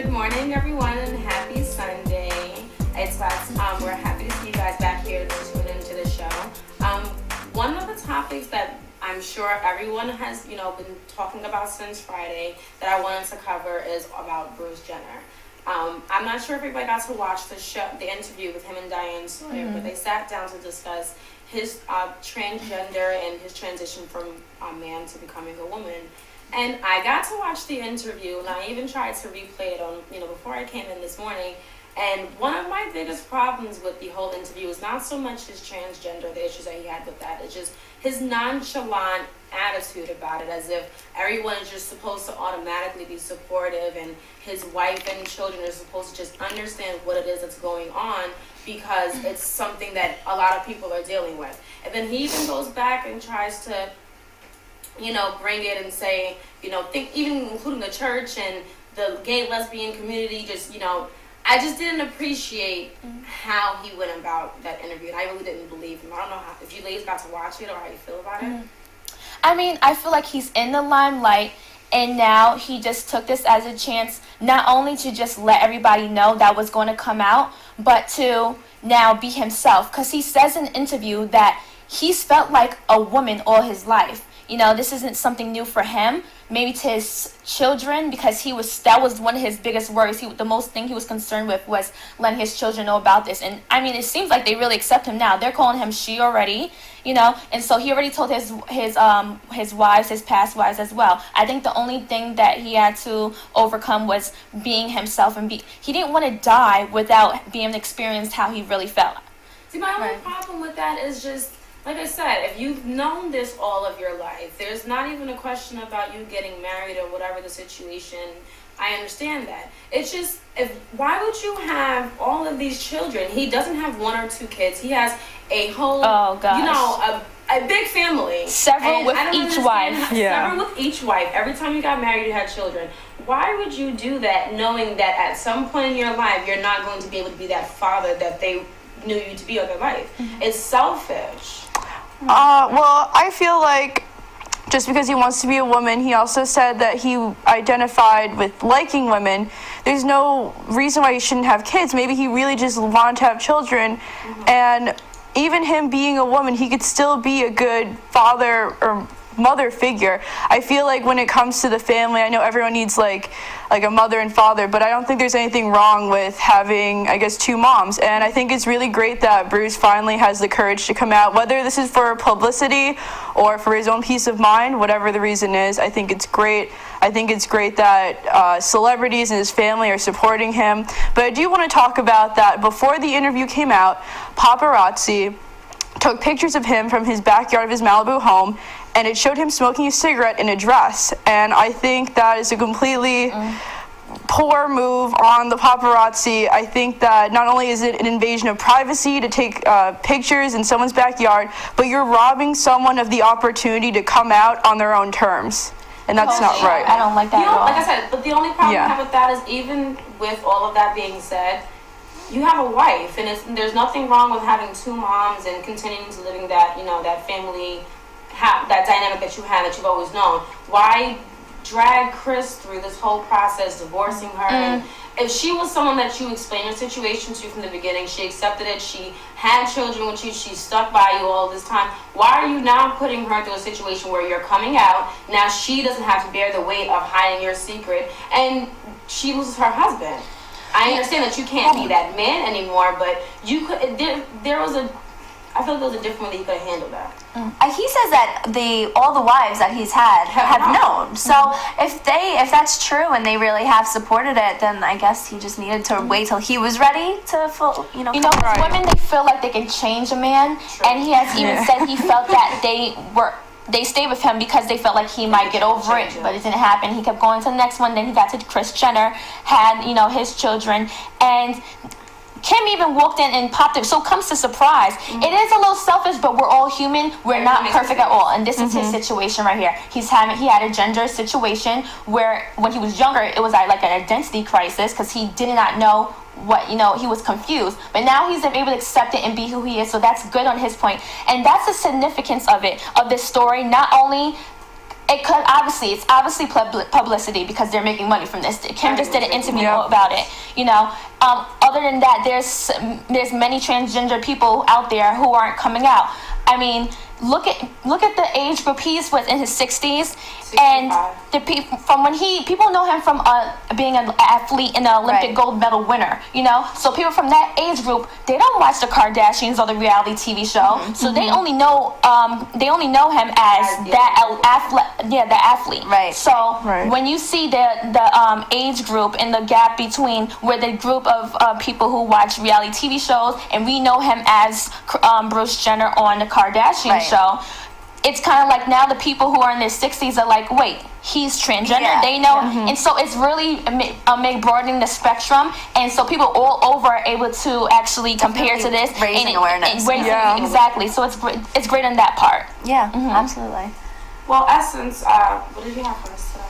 Good morning, everyone, and happy Sunday. We're happy to see you guys back here to tune into the show. One of the topics that I'm sure everyone has, been talking about since Friday that I wanted to cover is about Bruce Jenner. I'm not sure if everybody got to watch the interview with him and Diane Sawyer, but they sat down to discuss his transgender and his transition from a man to becoming a woman. And I got to watch the interview, and I even tried to replay it on, before I came in this morning. And one of my biggest problems with the whole interview is not so much his transgender, the issues that he had with that. It's just his nonchalant attitude about it, as if everyone is just supposed to automatically be supportive, and his wife and children are supposed to just understand what it is that's going on because it's something that a lot of people are dealing with. And then he even goes back and tries to bring it and say, think even including the church and the gay lesbian community, I just didn't appreciate how he went about that interview, and I really didn't believe him. I don't know if you ladies got to watch it or how you feel about it. I mean, I feel like he's in the limelight, and now he just took this as a chance not only to just let everybody know that was going to come out, but to now be himself, because he says in an interview that he's felt like a woman all his life. This isn't something new for him, maybe to his children, because that was one of his biggest worries. The most thing he was concerned with was letting his children know about this. And I mean, it seems like they really accept him now. They're calling him she already, and so he already told his wives, his past wives as well. I think the only thing that he had to overcome was being himself, and he didn't want to die without being experienced how he really felt. See, my only problem with that is just, like I said, if you've known this all of your life, there's not even a question about you getting married or whatever the situation. I understand that. It's just, why would you have all of these children? He doesn't have one or two kids. He has a whole, a big family. Several with each wife. Yeah. Several with each wife. Every time you got married, you had children. Why would you do that knowing that at some point in your life, you're not going to be able to be that father that they knew you to be all their life? It's selfish. Well, I feel like just because he wants to be a woman, he also said that he identified with liking women. There's no reason why he shouldn't have kids. Maybe he really just wanted to have children. And even him being a woman, he could still be a good father or mother figure. I feel like when it comes to the family, I know everyone needs like a mother and father, but I don't think there's anything wrong with having, I guess, two moms. And I think it's really great that Bruce finally has the courage to come out, whether this is for publicity or for his own peace of mind, whatever the reason is. I think it's great. I think it's great that celebrities and his family are supporting him. But I do want to talk about that. Before the interview came out, paparazzi took pictures of him from his backyard of his Malibu home, and it showed him smoking a cigarette in a dress. And I think that is a completely poor move on the paparazzi. I think that not only is it an invasion of privacy to take pictures in someone's backyard, but you're robbing someone of the opportunity to come out on their own terms. And that's not right. I don't like that at all. Like I said, but the only problem I have with that is, even with all of that being said, you have a wife, and there's nothing wrong with having two moms and continuing to living that, that family, that dynamic that you have, that you've always known. Why drag Chris through this whole process, divorcing her? And if she was someone that you explained your situation to from the beginning, she accepted it, she had children with you, she stuck by you all this time, why are you now putting her through a situation where you're coming out, now she doesn't have to bear the weight of hiding your secret, and she loses her husband? I understand that you can't be that man anymore, but you could. I feel like there was a different way that you could have handled that. He says that all the wives that he's had have known. So if that's true and they really have supported it, then I guess he just needed to wait till he was ready to Women, they feel like they can change a man, and he has even said he felt that they stayed with him because they felt like he might get over it, but it didn't happen. He kept going to the next one. Then he got to Kris Jenner, had, his children, and Kim even walked in and popped it. So it comes to surprise. It is a little selfish, but we're all human. We're not perfect at all. And this is his situation right here. He had a gender situation where when he was younger, it was like an identity crisis because he did not know what, he was confused. But now he's able to accept it and be who he is. So that's good on his point. And that's the significance of this story. Not only it could it's obviously publicity because they're making money from this. Kim just did an interview Yep. about it, you know. Other than that, there's many transgender people out there who aren't coming out. I mean, look at the age group he's with in his 60s, and the people from when people know him from being an athlete and an Olympic gold medal winner, you know. So people from that age group, they don't watch the Kardashians or the reality TV show, so they only know him as the athlete. Right. So when you see the age group and the gap between where the group of people who watch reality TV shows, and we know him as Bruce Jenner on the Kardashian show, it's kind of like now the people who are in their 60s are like, wait, he's transgender. Yeah. They know, and so it's really broadening the spectrum, and so people all over are able to actually compare to this, raising awareness. Exactly. So it's great in that part. Yeah, absolutely. Well, Essence, what did you have for us today?